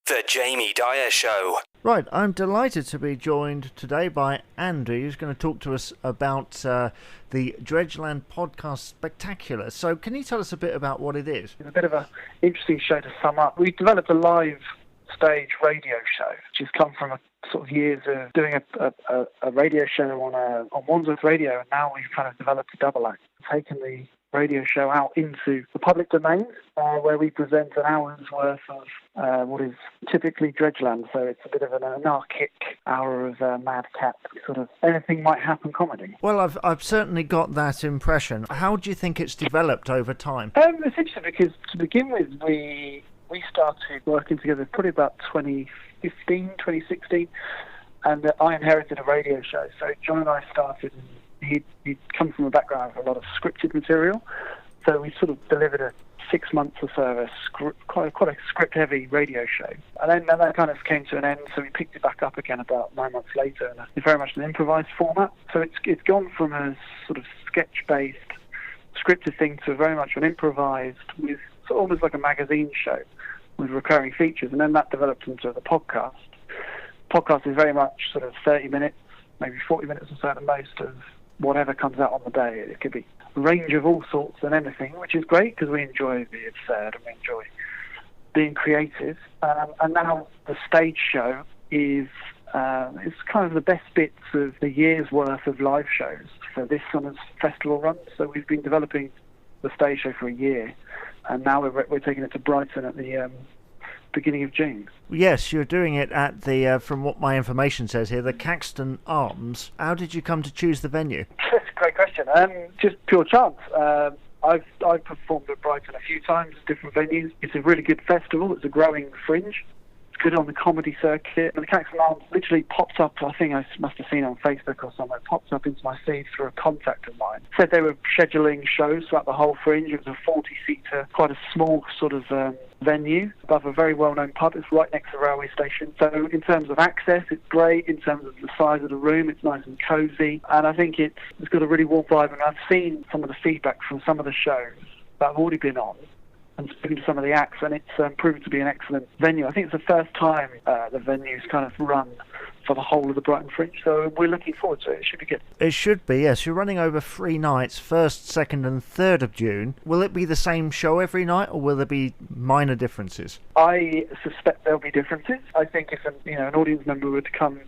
The Jamie Dyer Show. Right, I'm delighted to be joined today by Andy, who's going to talk to us about the DredgeLand podcast spectacular. So can you tell us a bit about what it is? It's a bit of an interesting show to sum up. We developed a live stage radio show, which has come from a sort of years of doing a radio show on Wandsworth Radio, and now we've kind of developed a double act, taken the radio show out into the public domain, where we present an hour's worth of what is typically DredgeLand. So it's a bit of an anarchic hour of madcap, sort of anything might happen comedy. Well, I've certainly got that impression. How do you think it's developed over time? It's interesting because to begin with, we started working together probably about 2015, 2016, and I inherited a radio show. So John and I started, and he'd come from a background of a lot of scripted material. So we sort of delivered a 6 months or so of a quite a script-heavy radio show. And then that kind of came to an end, so we picked it back up again about 9 months later, and it's very much an improvised format. So it's gone from a sort of sketch-based, scripted thing to very much an improvised, with sort of almost like a magazine show with recurring features, and then that developed into the podcast. Podcast is very much sort of 30 minutes, maybe 40 minutes or so at the most of whatever comes out on the day. It could be a range of all sorts and anything, which is great because we enjoy the absurd and we enjoy being creative. And now the stage show is it's kind of the best bits of the year's worth of live shows for this summer's festival run. So we've been developing the stage show for a year, and now we're taking it to Brighton at the beginning of June. Yes, you're doing it at the, from what my information says here, the Caxton Arms. How did you come to choose the venue? That's a great question. Just pure chance. I've performed at Brighton a few times, different venues. It's a really good festival. It's a growing fringe. It's good on the comedy circuit. And the Caxton Arms literally popped up, I think I must have seen it on Facebook or somewhere, popped up into my feed through a contact of mine. Said they were scheduling shows throughout the whole fringe. It was a 40-seater, quite a small sort of venue above a very well-known pub. It's right next to the railway station. So in terms of access, it's great. In terms of the size of the room, it's nice and cosy. And I think it's got a really warm vibe. And I've seen some of the feedback from some of the shows that I've already been on and speaking to some of the acts, and it's proven to be an excellent venue. I think it's the first time the venue's kind of run for the whole of the Brighton Fringe, so we're looking forward to it. It should be good. It should be, yes. You're running over 3 nights, 1st, 2nd and 3rd of June. Will it be the same show every night, or will there be minor differences? I suspect there'll be differences. I think if an audience member were to come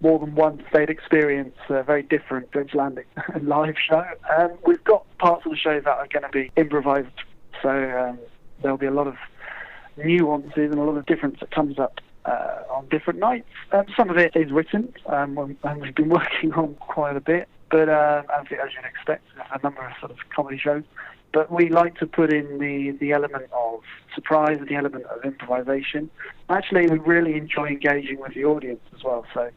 more than once, they'd experience a very different DredgeLand live show. We've got parts of the show that are going to be improvised, so there'll be a lot of nuances and a lot of difference that comes up on different nights. Some of it is written, and we've been working on quite a bit, but as you'd expect, a number of sort of comedy shows. But we like to put in the element of surprise and the element of improvisation. Actually, we really enjoy engaging with the audience as well, so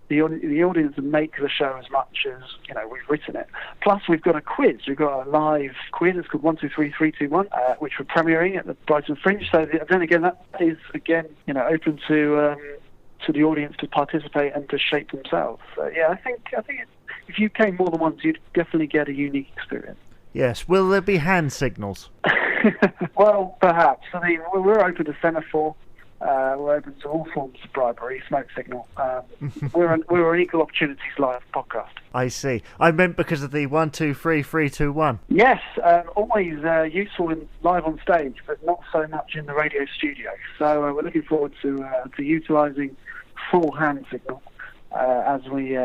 the audience make the show as much as we've written it. Plus, we've got a quiz. We've got a live quiz. It's called 1, 2, 3, 3, 2, 1, which we're premiering at the Brighton Fringe. So then again, that is open to the audience to participate and to shape themselves. So yeah, I think if you came more than once, you'd definitely get a unique experience. Yes. Will there be hand signals? Well, perhaps. I mean, we're open to semaphore. We're open to all forms of bribery, smoke signal. We're an equal opportunities live podcast. I see. I meant because of the 1, 2, 3, 3, 2, 1. Yes, always useful live on stage, but not so much in the radio studio. So we're looking forward to utilising full hand signal as we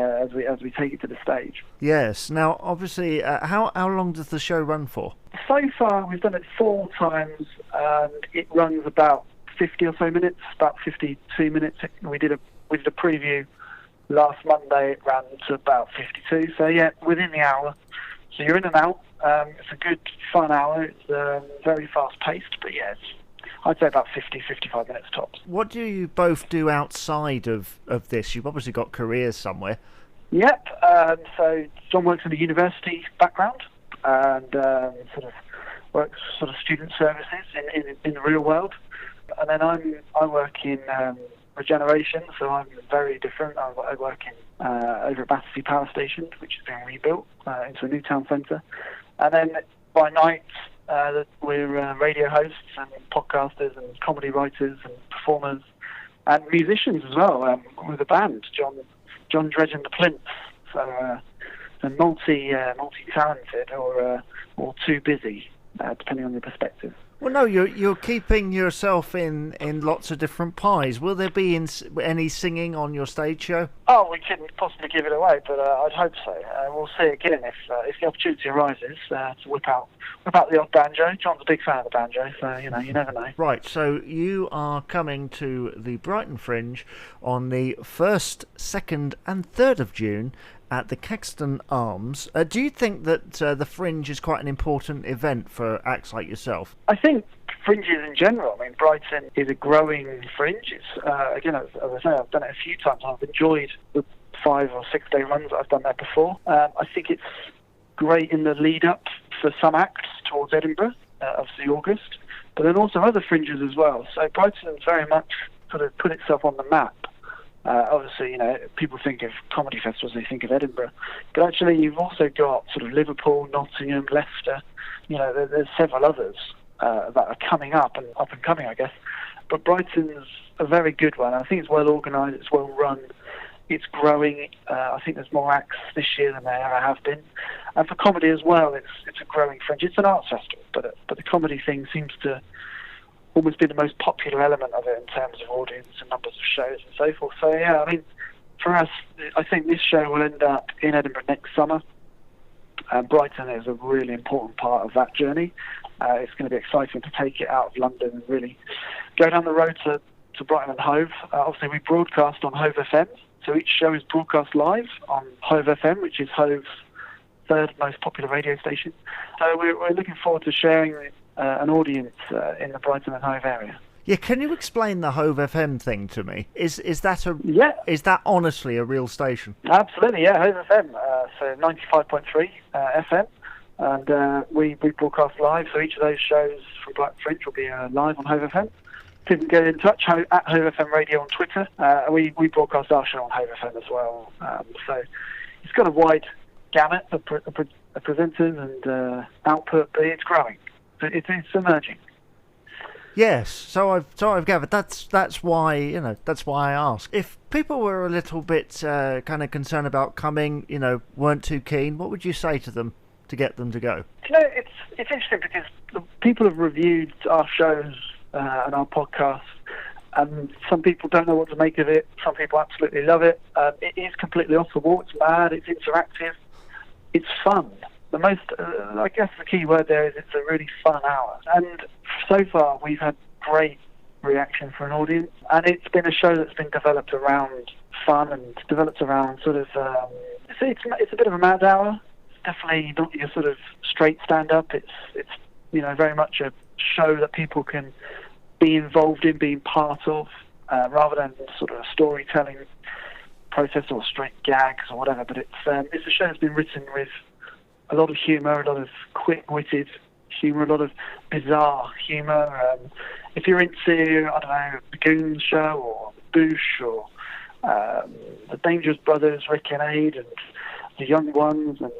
take it to the stage. Yes. Now, obviously, how long does the show run for? So far, we've done it 4 times, and it runs about 50 or so minutes, about 52 minutes. We did a preview last Monday. It ran to about 52. So yeah, within the hour. So you're in and out. It's a good, fun hour. It's very fast paced, but yeah, I'd say about 50, 55 minutes tops. What do you both do outside of this? You've obviously got careers somewhere. Yep. So John works in a university background and works sort of student services in the real world. And then I work in regeneration, so I'm very different. I work in over at Battersea Power Station, which is being rebuilt into a new town centre. And then by night, that we're radio hosts and podcasters and comedy writers and performers and musicians as well, with a band, John Dredge and the Plinths. So multi-talented or too busy, depending on your perspective. Well, no, you're keeping yourself in lots of different pies. Will there be any singing on your stage show? Oh, we couldn't possibly give it away, but I'd hope so. We'll see again if the opportunity arises to whip out the odd banjo. John's a big fan of the banjo, so you never know. Right, so you are coming to the Brighton Fringe on the 1st, 2nd and 3rd of June at the Caxton Arms. Do you think that the Fringe is quite an important event for acts like yourself? I think fringes in general. I mean, Brighton is a growing fringe. It's again, as I say, I've done it a few times. I've enjoyed the 5 or 6 day runs that I've done there before. I think it's great in the lead up for some acts towards Edinburgh, obviously August, but then also other fringes as well. So Brighton's very much sort of put itself on the map. Obviously, people think of comedy festivals, they think of Edinburgh. But actually, you've also got sort of Liverpool, Nottingham, Leicester. There's several others that are coming up and coming, I guess. But Brighton's a very good one. I think it's well organised, it's well run, it's growing. I think there's more acts this year than there ever have been. And for comedy as well, it's a growing fringe. It's an arts festival, but the comedy thing seems to almost be the most popular element of it in terms of audience and numbers of shows and so forth. So yeah, I mean, for us, I think this show will end up in Edinburgh next summer. Brighton is a really important part of that journey. It's going to be exciting to take it out of London and really go down the road to Brighton and Hove. Obviously, we broadcast on Hove FM, so each show is broadcast live on Hove FM, which is Hove's 3rd most popular radio station. So we're looking forward to sharing an audience in the Brighton and Hove area. Yeah, can you explain the Hove FM thing to me? Is that is that honestly a real station? Absolutely, yeah, Hove FM. So 95.3 FM, and we broadcast live. So each of those shows from Brighton Fringe will be live on Hove FM. People can get in touch at Hove FM Radio on Twitter. We broadcast our show on Hove FM as well. So it's got a wide gamut of presenters and output, but it's growing. It's emerging. Yes, so I've gathered. That's why that's why I asked. If people were a little bit kind of concerned about coming, weren't too keen, what would you say to them to get them to go? It's interesting because the people have reviewed our shows and our podcasts, and some people don't know what to make of it. Some people absolutely love it. It is completely off the wall. It's mad. It's interactive. It's fun. I guess the key word there is it's a really fun hour. And so far, we've had great reaction from an audience. And it's been a show that's been developed around fun and developed around sort of... it's a bit of a mad hour. It's definitely not your sort of straight stand-up. It's very much a show that people can be involved in, being part of, rather than sort of a storytelling process or straight gags or whatever. But it's a show that's been written with a lot of humour, a lot of quick-witted humour, a lot of bizarre humour. If you're into, I don't know, the Goons show or Boosh or the Dangerous Brothers, Rick and Aid, and the Young Ones and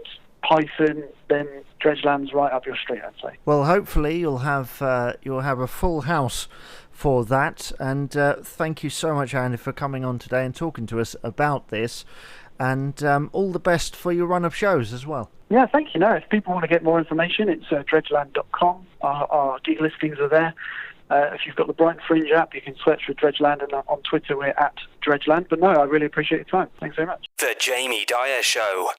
Python, then DredgeLand's right up your street, I'd say. Well, hopefully you'll have a full house for that. And thank you so much, Andy, for coming on today and talking to us about this. And all the best for your run of shows as well. Yeah, thank you. If people want to get more information, it's DredgeLand.com. Our gig listings are there. If you've got the Brighton Fringe app, you can search for DredgeLand, and on Twitter we're at DredgeLand. But no, I really appreciate your time. Thanks very much. The Jamie Dyer Show.